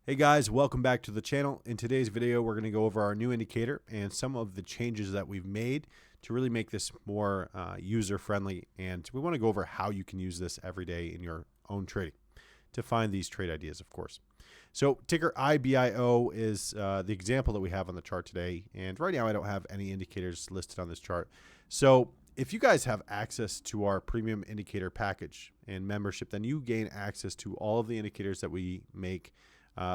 Hey guys, welcome back to the channel. In today's video, we're going to go over our new indicator and some of the changes that we've made to really make this more user-friendly. And we want to go over how you can use this every day in your own trading to find these trade ideas, of course. So ticker IBIO is the example that we have on the chart today. And right now, I don't have any indicators listed on this chart. So if you guys have access to our premium indicator package and membership, then you gain access to all of the indicators that we make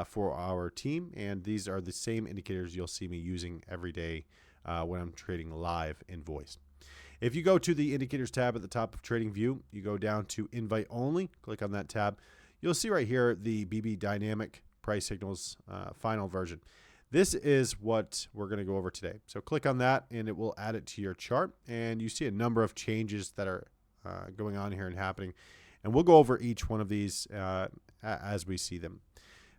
for our team, and these are the same indicators you'll see me using every day when I'm trading live in voice. If you go to the indicators tab at the top of Trading View, you go down to invite only, click on that tab, you'll see right here the BB dynamic price signals final version. This is what we're going to go over today. So click on that and it will add it to your chart, and you see a number of changes that are going on here and happening, and we'll go over each one of these as we see them.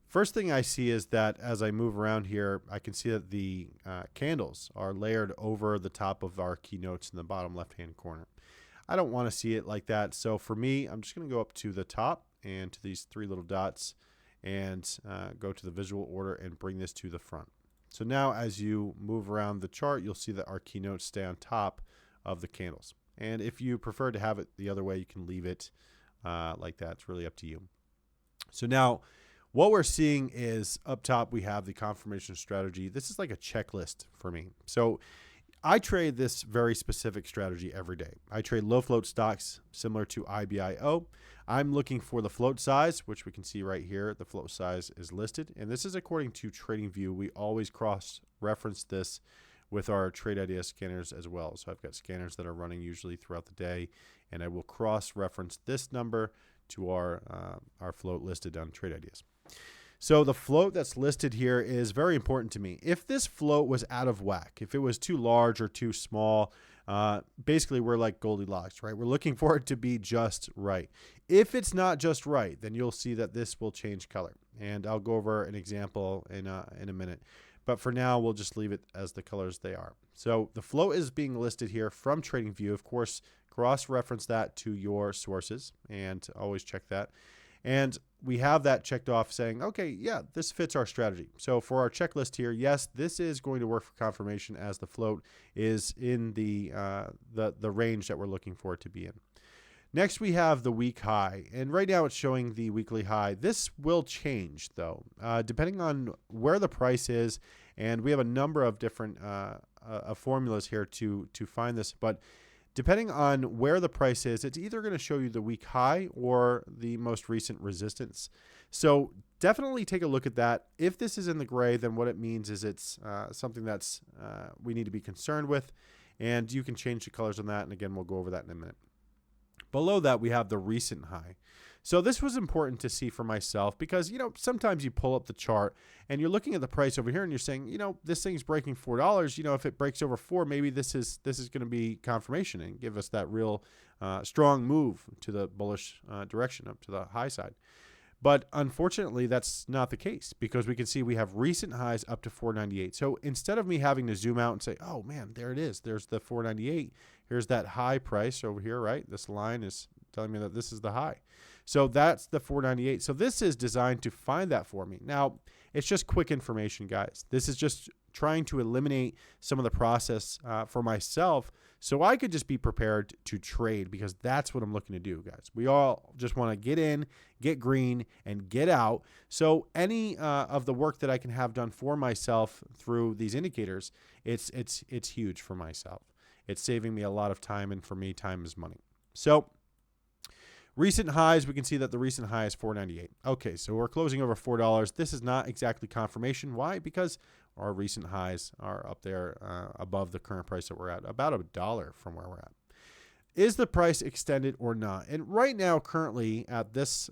First thing I see is that as I move around here, I can see that the candles are layered over the top of our keynotes in the bottom left-hand corner. I don't want to see it like that. So for me, I'm just going to go up to the top and to these three little dots and go to the visual order and bring this to the front. So now as you move around the chart, you'll see that our keynotes stay on top of the candles. And if you prefer to have it the other way, you can leave it like that. It's really up to you. So now, what we're seeing is up top, we have the confirmation strategy. This is like a checklist for me. So I trade this very specific strategy every day. I trade low float stocks similar to IBIO. I'm looking for the float size, which we can see right here. The float size is listed, and this is according to TradingView. We always cross-reference this with our trade idea scanners as well. So I've got scanners that are running usually throughout the day, and I will cross-reference this number to our float listed on trade ideas. So the float that's listed here is very important to me. If this float was out of whack, if it was too large or too small, basically we're like Goldilocks, right? We're looking for it to be just right. If it's not just right, then you'll see that this will change color. And I'll go over an example in a minute. But for now, we'll just leave it as the colors they are. So the float is being listed here from TradingView. Of course, cross-reference that to your sources and always check that. And we have that checked off saying, okay, yeah, this fits our strategy. So for our checklist here, yes, this is going to work for confirmation as the float is in the range that we're looking for it to be in. Next, we have the week high, and right now it's showing the weekly high. This will change, though, depending on where the price is, and we have a number of different formulas here to find this, but depending on where the price is, it's either going to show you the week high or the most recent resistance. So definitely take a look at that. If this is in the gray, then what it means is it's something that's we need to be concerned with, and you can change the colors on that, and again, we'll go over that in a minute. Below that, we have the recent high. So this was important to see for myself because, sometimes you pull up the chart and you're looking at the price over here and you're saying, this thing's breaking $4. If it breaks over 4, maybe this is going to be confirmation and give us that real strong move to the bullish direction up to the high side. But unfortunately, that's not the case because we can see we have recent highs up to 498. So instead of me having to zoom out and say, oh man, there it is. There's the 498. Here's that high price over here, right? This line is telling me that this is the high. So that's the 498. So this is designed to find that for me. Now, it's just quick information, guys. This is just trying to eliminate some of the process for myself so I could just be prepared to trade because that's what I'm looking to do, guys. We all just want to get in, get green, and get out. So any of the work that I can have done for myself through these indicators, it's huge for myself. It's saving me a lot of time, and for me, time is money. So recent highs, we can see that the recent high is $4.98. Okay, so we're closing over $4. This is not exactly confirmation. Why? Because our recent highs are up there above the current price that we're at, about $1 from where we're at. Is the price extended or not? And right now, currently at this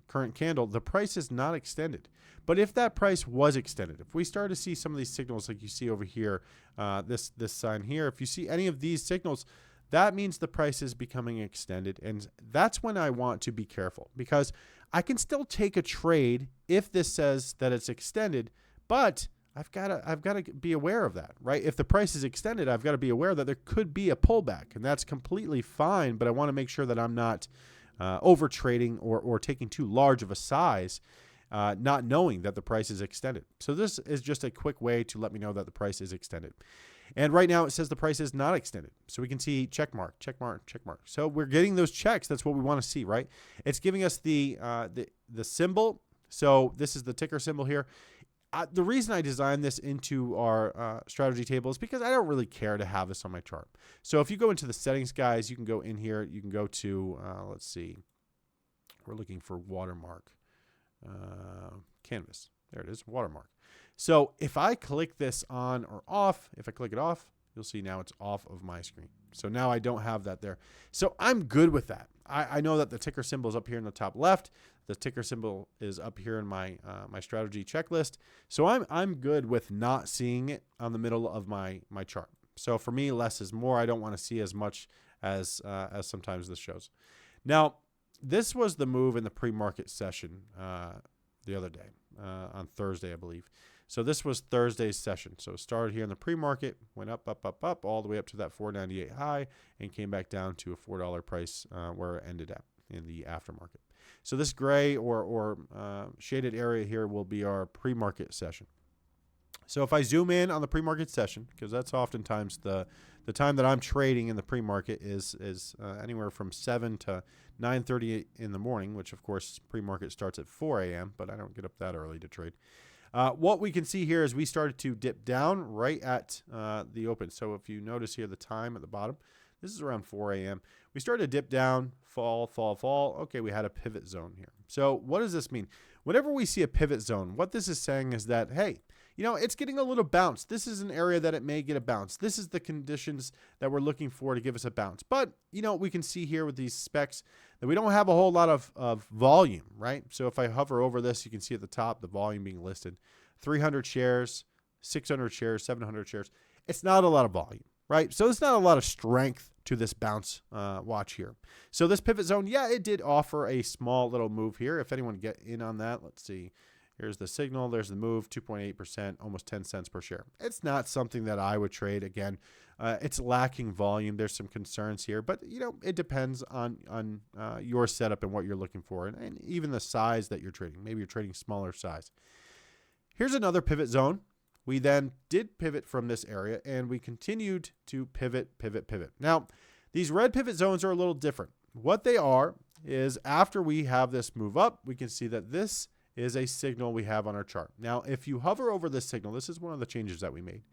current candle, the price is not extended. But if that price was extended, if we start to see some of these signals like you see over here, this sign here, if you see any of these signals, that means the price is becoming extended. And that's when I want to be careful because I can still take a trade if this says that it's extended, but I've got to be aware of that, right? If the price is extended, I've got to be aware that there could be a pullback, and that's completely fine, but I want to make sure that I'm not over trading or taking too large of a size not knowing that the price is extended. So this is just a quick way to let me know that the price is extended. And right now it says the price is not extended. So we can see check mark, check mark, check mark. So we're getting those checks. That's what we want to see, right? It's giving us the symbol. So this is the ticker symbol here. The reason I designed this into our strategy table is because I don't really care to have this on my chart. So if you go into the settings, guys, you can go in here. You can go to, let's see. We're looking for watermark. Canvas. There it is, watermark. So if I click this on or off, if I click it off, you'll see now it's off of my screen. So now I don't have that there. So I'm good with that. I know that the ticker symbol is up here in the top left. The ticker symbol is up here in my my strategy checklist. So I'm good with not seeing it on the middle of my chart. So for me, less is more. I don't want to see as much as sometimes this shows. Now, this was the move in the pre-market session the other day on Thursday, I believe. So this was Thursday's session. So it started here in the pre-market, went up, up, up, up, all the way up to that 498 high, and came back down to a $4 price where it ended up in the aftermarket. So this gray or shaded area here will be our pre-market session. So if I zoom in on the pre-market session, because that's oftentimes the time that I'm trading in the pre-market is anywhere from 7 to 9:30 in the morning, which of course pre-market starts at 4 a.m., but I don't get up that early to trade. What we can see here is we started to dip down right at the open. So if you notice here the time at the bottom, this is around 4 a.m. We started to dip down, fall, fall, fall. Okay, we had a pivot zone here. So what does this mean? Whenever we see a pivot zone, what this is saying is that, hey, you know, it's getting a little bounce. This is an area that it may get a bounce. This is the conditions that we're looking for to give us a bounce. But, you know, we can see here with these specs that we don't have a whole lot of volume, right? So if I hover over this, you can see at the top the volume being listed. 300 shares, 600 shares, 700 shares. It's not a lot of volume, right? So there's not a lot of strength to this bounce watch here. So this pivot zone, yeah, it did offer a small little move here. If anyone get in on that, let's see. Here's the signal. There's the move, 2.8%, almost 10 cents per share. It's not something that I would trade. Again, it's lacking volume. There's some concerns here, but you know, it depends on your setup and what you're looking for, and even the size that you're trading. Maybe you're trading smaller size. Here's another pivot zone. We then did pivot from this area, and we continued to pivot, pivot, pivot. Now, these red pivot zones are a little different. What they are is after we have this move up, we can see that this is a signal we have on our chart. Now, if you hover over this signal, this is one of the changes that we made.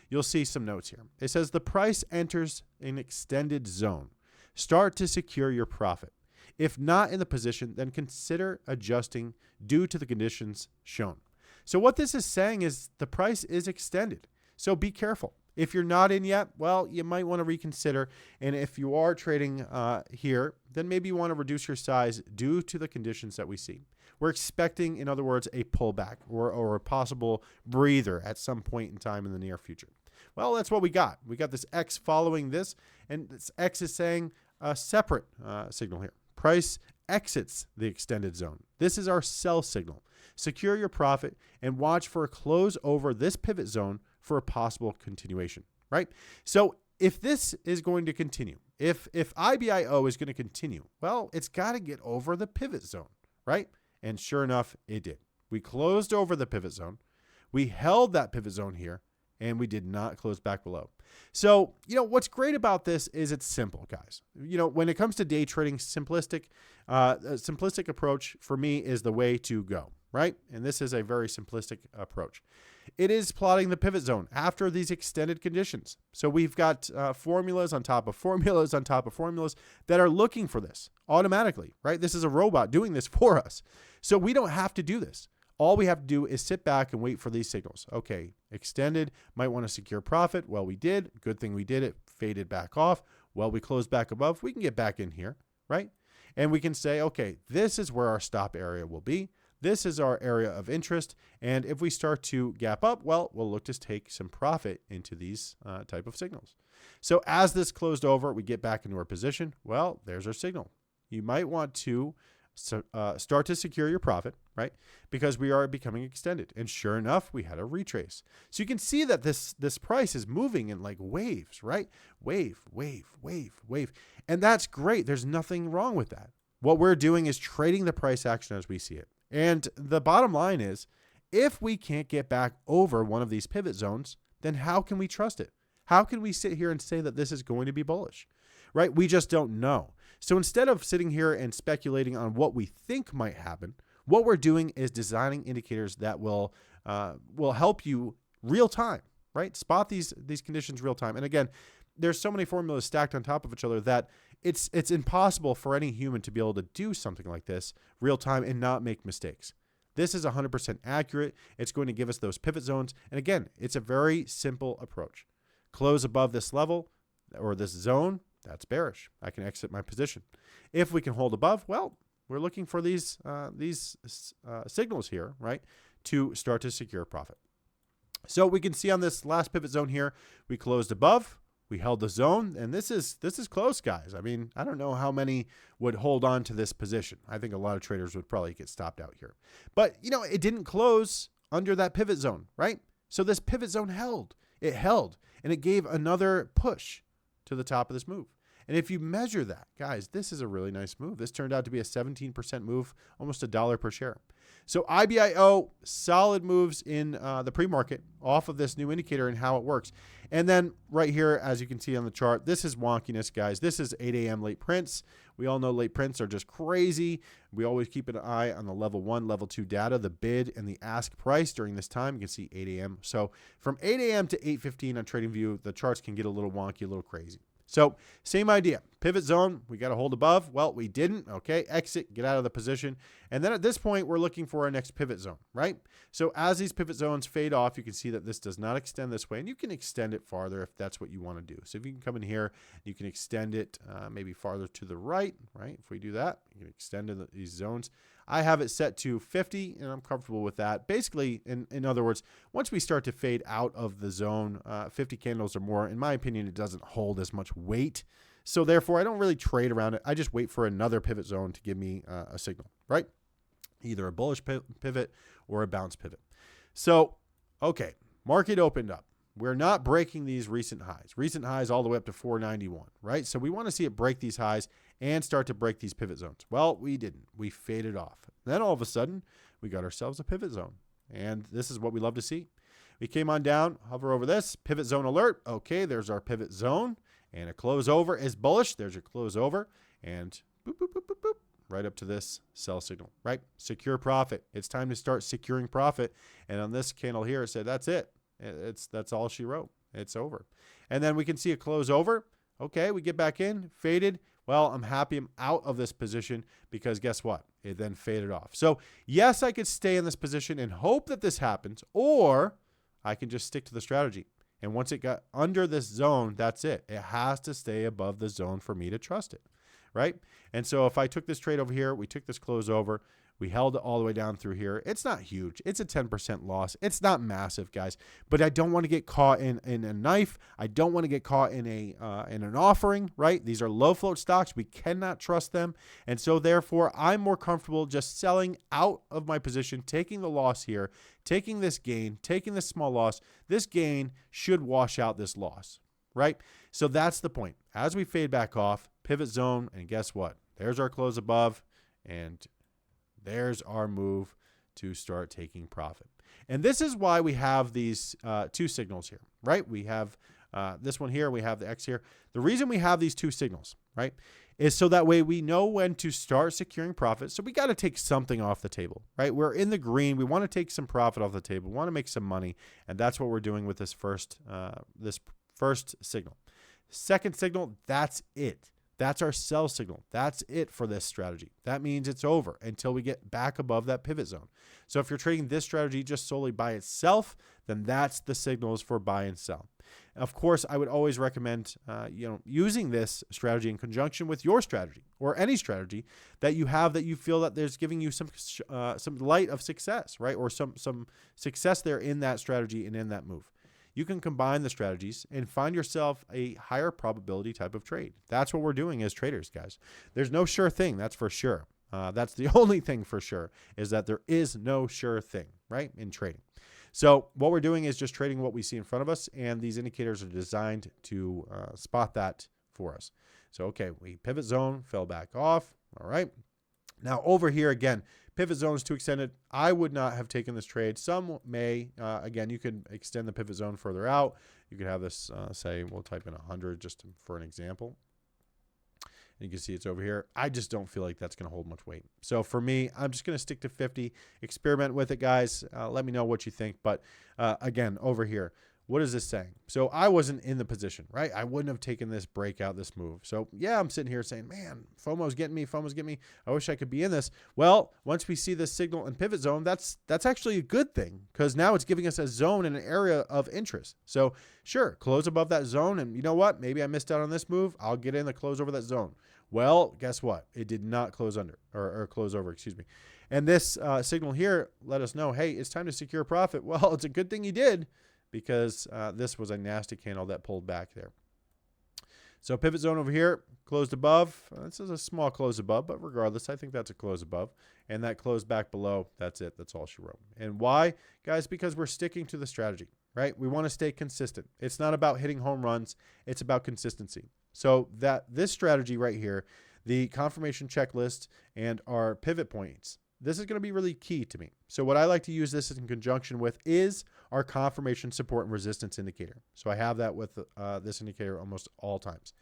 You'll see some notes here. It says the price enters an extended zone. Start to secure your profit. If not in the position, then consider adjusting due to the conditions shown. So what this is saying is the price is extended. So be careful. If you're not in yet, well, you might want to reconsider. And if you are trading here, then maybe you want to reduce your size due to the conditions that we see. We're expecting, in other words, a pullback or a possible breather at some point in time in the near future. Well, that's what we got. We got this X following this, and this X is saying a separate signal here. Price exits the extended zone. This is our sell signal. Secure your profit and watch for a close over this pivot zone for a possible continuation, right? So if this is going to continue, if IBIO is going to continue, well, it's got to get over the pivot zone, right? And sure enough, it did. We closed over the pivot zone. We held that pivot zone here, and we did not close back below. So, you know, what's great about this is it's simple, guys. You know, when it comes to day trading, simplistic approach for me is the way to go, right? And this is a very simplistic approach. It is plotting the pivot zone after these extended conditions. So we've got formulas on top of formulas on top of formulas that are looking for this automatically, right? This is a robot doing this for us. So we don't have to do this. All we have to do is sit back and wait for these signals. Okay, extended, might want to secure profit. Well, we did. Good thing we did it. Faded back off. Well, we closed back above. We can get back in here, right? And we can say, okay, this is where our stop area will be. This is our area of interest. And if we start to gap up, well, we'll look to take some profit into these type of signals. So as this closed over, we get back into our position. Well, there's our signal. You might want to start to secure your profit, right? Because we are becoming extended. And sure enough, we had a retrace. So you can see that this price is moving in like waves, right? Wave, wave, wave, wave. And that's great. There's nothing wrong with that. What we're doing is trading the price action as we see it. And the bottom line is, if we can't get back over one of these pivot zones, then how can we trust it? How can we sit here and say that this is going to be bullish, right? We just don't know. So instead of sitting here and speculating on what we think might happen, what we're doing is designing indicators that will help you real time, right? Spot these conditions real time. And again, there's so many formulas stacked on top of each other that it's impossible for any human to be able to do something like this real time and not make mistakes. This is 100% accurate. It's going to give us those pivot zones. And again, it's a very simple approach. Close above this level or this zone, that's bearish. I can exit my position. If we can hold above, well, we're looking for these signals here, right, to start to secure profit. So we can see on this last pivot zone here, we closed above, we held the zone, and this is close, guys. I mean, I don't know how many would hold on to this position. I think a lot of traders would probably get stopped out here. But, you know, it didn't close under that pivot zone, right? So this pivot zone held. It held, and it gave another push to the top of this move. And if you measure that, guys, this is a really nice move. This turned out to be a 17% move, almost $1 per share. So IBIO, solid moves in the pre-market off of this new indicator and how it works. And then right here, as you can see on the chart, this is wonkiness, guys. This is 8 a.m. late prints. We all know late prints are just crazy. We always keep an eye on the level 1, level 2 data, the bid and the ask price during this time. You can see 8 a.m. So from 8 a.m. to 8:15 on TradingView, the charts can get a little wonky, a little crazy. So same idea, pivot zone, we got to hold above. Well, we didn't. Okay, exit, get out of the position. And then at this point, we're looking for our next pivot zone, right? So as these pivot zones fade off, you can see that this does not extend this way, and you can extend it farther if that's what you want to do. So if you can come in here, you can extend it maybe farther to the right, right? If we do that, you can extend these zones. I have it set to 50, and I'm comfortable with that. Basically, in other words, once we start to fade out of the zone, 50 candles or more, in my opinion, it doesn't hold as much weight. So therefore, I don't really trade around it. I just wait for another pivot zone to give me a signal, right? Either a bullish pivot or a bounce pivot. So, okay, market opened up. We're not breaking these recent highs all the way up to 491, right? So we want to see it break these highs and start to break these pivot zones. Well, we didn't. We faded off. Then all of a sudden, we got ourselves a pivot zone. And this is what we love to see. We came on down, hover over this, pivot zone alert. Okay, there's our pivot zone. And a close over is bullish. There's your close over. And boop, boop, boop, boop, boop, right up to this sell signal, right? Secure profit. It's time to start securing profit. And on this candle here, it said, that's it. That's all she wrote. It's over. And then we can see a close over. Okay, we get back in, faded. Well, I'm happy I'm out of this position because guess what? It then faded off. So yes, I could stay in this position and hope that this happens, or I can just stick to the strategy. And once it got under this zone, that's it. It has to stay above the zone for me to trust it, right? And so if I took this trade over here, we took this close over, we held it all the way down through here. It's not huge. It's a 10% loss. It's not massive, guys. But I don't want to get caught in a knife. I don't want to get caught in an offering, right? These are low float stocks. We cannot trust them. And so therefore, I'm more comfortable just selling out of my position, taking the loss here, taking this gain, taking this small loss. This gain should wash out this loss, right? So that's the point. As we fade back off, pivot zone, and guess what? There's our close above, and there's our move to start taking profit. And this is why we have these two signals here, right? We have this one here, we have the X here. The reason we have these two signals, right, is so that way we know when to start securing profit. So we got to take something off the table, right? We're in the green. We want to take some profit off the table. We want to make some money. And that's what we're doing with this first signal. Second signal, that's it. That's our sell signal. That's it for this strategy. That means it's over until we get back above that pivot zone. So if you're trading this strategy just solely by itself, then that's the signals for buy and sell. Of course, I would always recommend using this strategy in conjunction with your strategy or any strategy that you have that you feel that there's giving you some light of success, right? Or some success there in that strategy and in that move. You can combine the strategies and find yourself a higher probability type of trade. That's what we're doing as traders, guys. There's no sure thing, that's for sure. That's the only thing for sure, is that there is no sure thing, right, in trading. So what we're doing is just trading what we see in front of us, and these indicators are designed to spot that for us. So, okay, we pivot zone, fell back off. All right. Now over here again, Pivot zones to extend it. I would not have taken this trade. Some may. Again, you can extend the pivot zone further out. You could have this, say, we'll type in 100 just for an example. And you can see it's over here. I just don't feel like that's going to hold much weight. So for me, I'm just going to stick to 50. Experiment with it, guys. Let me know what you think. But again, over here, what is this saying? So I wasn't in the position, right? I wouldn't have taken this breakout, this move. So yeah, I'm sitting here saying, man, FOMO's getting me. FOMO's getting me. I wish I could be in this. Well, once we see this signal and pivot zone, that's actually a good thing, because now it's giving us a zone and an area of interest. So sure, close above that zone. And you know what? Maybe I missed out on this move. I'll get in the close over that zone. Well, guess what? It did not close under or close over, excuse me. And this signal here let us know, hey, it's time to secure profit. Well, it's a good thing you did, because this was a nasty candle that pulled back there. So pivot zone over here, closed above. This is a small close above, but regardless, I think that's a close above. And that closed back below, that's it. That's all she wrote. And why? Guys, because we're sticking to the strategy, right? We want to stay consistent. It's not about hitting home runs. It's about consistency. So this strategy right here, the confirmation checklist and our pivot points, this is going to be really key to me. So what I like to use this in conjunction with is our confirmation support and resistance indicator. So I have that with this indicator almost all times.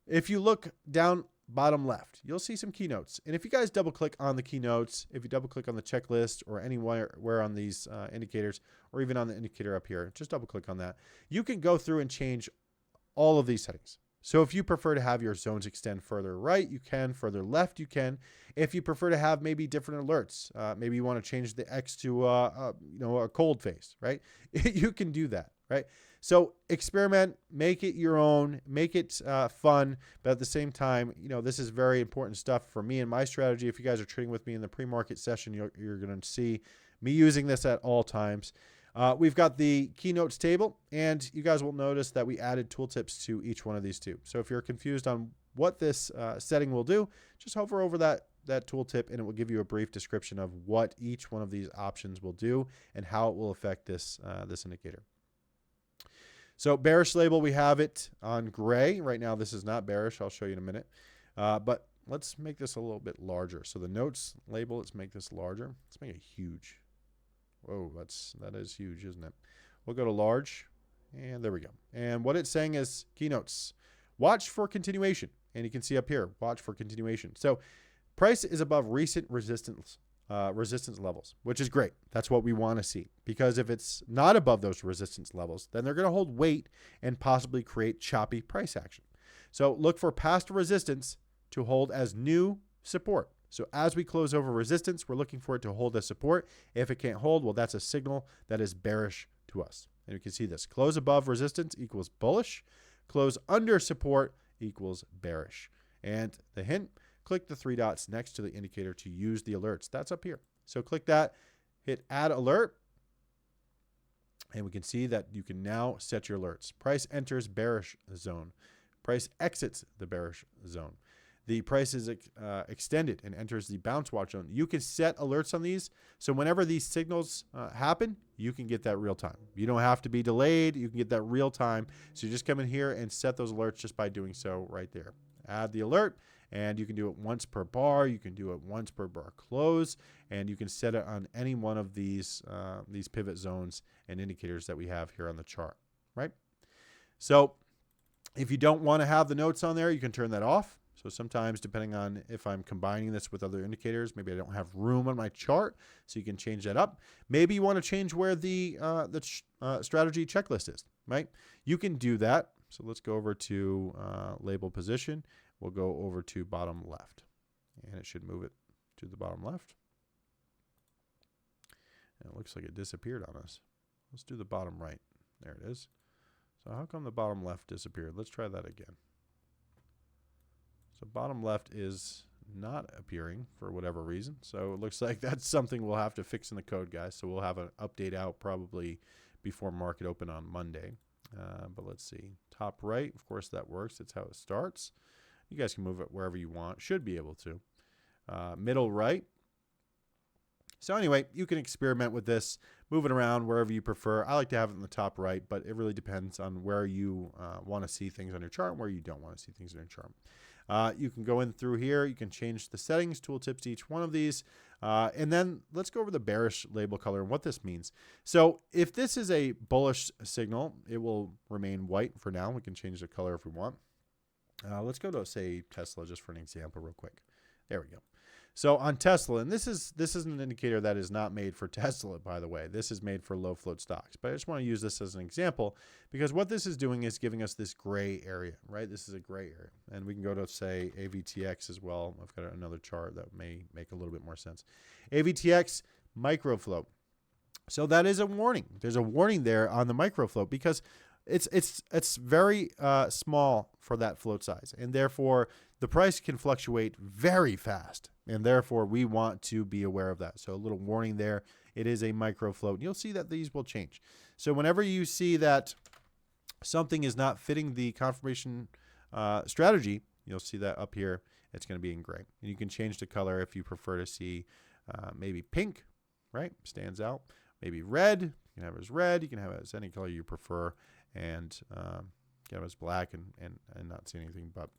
If you look down bottom left, you'll see some keynotes. And if you guys double click on the keynotes, if you double click on the checklist or anywhere on these indicators, or even on the indicator up here, just double click on that. You can go through and change all of these settings. So if you prefer to have your zones extend further right, you can. Further left, you can. If you prefer to have maybe different alerts, maybe you want to change the X to a cold face, right? You can do that, right? So experiment, make it your own, make it fun, but at the same time, this is very important stuff for me and my strategy. If you guys are trading with me in the pre-market session, you're going to see me using this at all times. We've got the keynotes table, and you guys will notice that we added tooltips to each one of these two. So if you're confused on what this setting will do, just hover over that tooltip, and it will give you a brief description of what each one of these options will do and how it will affect this indicator. So bearish label, we have it on gray. Right now, this is not bearish. I'll show you in a minute. But let's make this a little bit larger. So the notes label, let's make this larger. Let's make it huge. Whoa, that is huge, isn't it? We'll go to large, and there we go. And what it's saying is keynotes. Watch for continuation. And you can see up here, watch for continuation. So price is above recent resistance levels, which is great. That's what we want to see, because if it's not above those resistance levels, then they're going to hold weight and possibly create choppy price action. So look for past resistance to hold as new support. So as we close over resistance, we're looking for it to hold as support. If it can't hold, well, that's a signal that is bearish to us. And you can see this. Close above resistance equals bullish. Close under support equals bearish. And the hint, click the three dots next to the indicator to use the alerts. That's up here. So click that, hit add alert, and we can see that you can now set your alerts. Price enters bearish zone. Price exits the bearish zone. The price is extended and enters the bounce watch zone. You can set alerts on these. So whenever these signals happen, you can get that real time. You don't have to be delayed. You can get that real time. So you just come in here and set those alerts just by doing so right there. Add the alert, and you can do it once per bar. You can do it once per bar close, and you can set it on any one of these pivot zones and indicators that we have here on the chart, right? So if you don't want to have the notes on there, you can turn that off. So sometimes, depending on if I'm combining this with other indicators, maybe I don't have room on my chart, so you can change that up. Maybe you want to change where the strategy checklist is, right? You can do that. So let's go over to label position. We'll go over to bottom left, and it should move it to the bottom left. And it looks like it disappeared on us. Let's do the bottom right. There it is. So how come the bottom left disappeared? Let's try that again. So bottom left is not appearing for whatever reason. So it looks like that's something we'll have to fix in the code, guys. So we'll have an update out probably before market open on Monday. But let's see. Top right, of course, that works. That's how it starts. You guys can move it wherever you want. Should be able to. Middle right. So anyway, you can experiment with this, move it around wherever you prefer. I like to have it in the top right, but it really depends on where you want to see things on your chart and where you don't want to see things on your chart. You can go in through here. You can change the settings, tooltips to each one of these. And then let's go over the bearish label color and what this means. So if this is a bullish signal, it will remain white for now. We can change the color if we want. Let's go to, say, Tesla just for an example real quick. There we go. So on Tesla, and this is an indicator that is not made for Tesla, by the way. This is made for low float stocks. But I just want to use this as an example because what this is doing is giving us this gray area, right? This is a gray area. And we can go to, say, AVTX as well. I've got another chart that may make a little bit more sense. AVTX, micro float. So that is a warning. There's a warning there on the micro float because it's very small for that float size, and therefore the price can fluctuate very fast, and therefore we want to be aware of that. So a little warning there. It is a micro float. You'll see that these will change. So whenever you see that something is not fitting the confirmation strategy, you'll see that up here. It's going to be in gray, and you can change the color if you prefer to see maybe pink, right? Stands out. Maybe red. You can have it as red. You can have it as any color you prefer. And get it as black and not see anything, but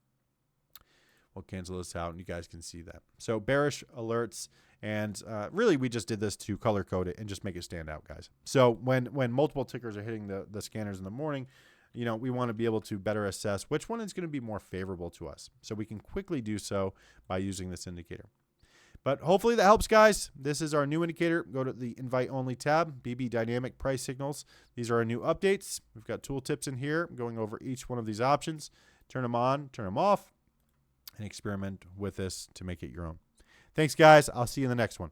we'll cancel this out and you guys can see that. So bearish alerts, and really we just did this to color code it and just make it stand out, guys. So when multiple tickers are hitting the scanners in the morning, you know, we want to be able to better assess which one is going to be more favorable to us. So we can quickly do so by using this indicator. But hopefully that helps, guys. This is our new indicator. Go to the invite only tab, BB dynamic price signals. These are our new updates. We've got tooltips in here going over each one of these options. Turn them on, turn them off, and experiment with this to make it your own. Thanks, guys. I'll see you in the next one.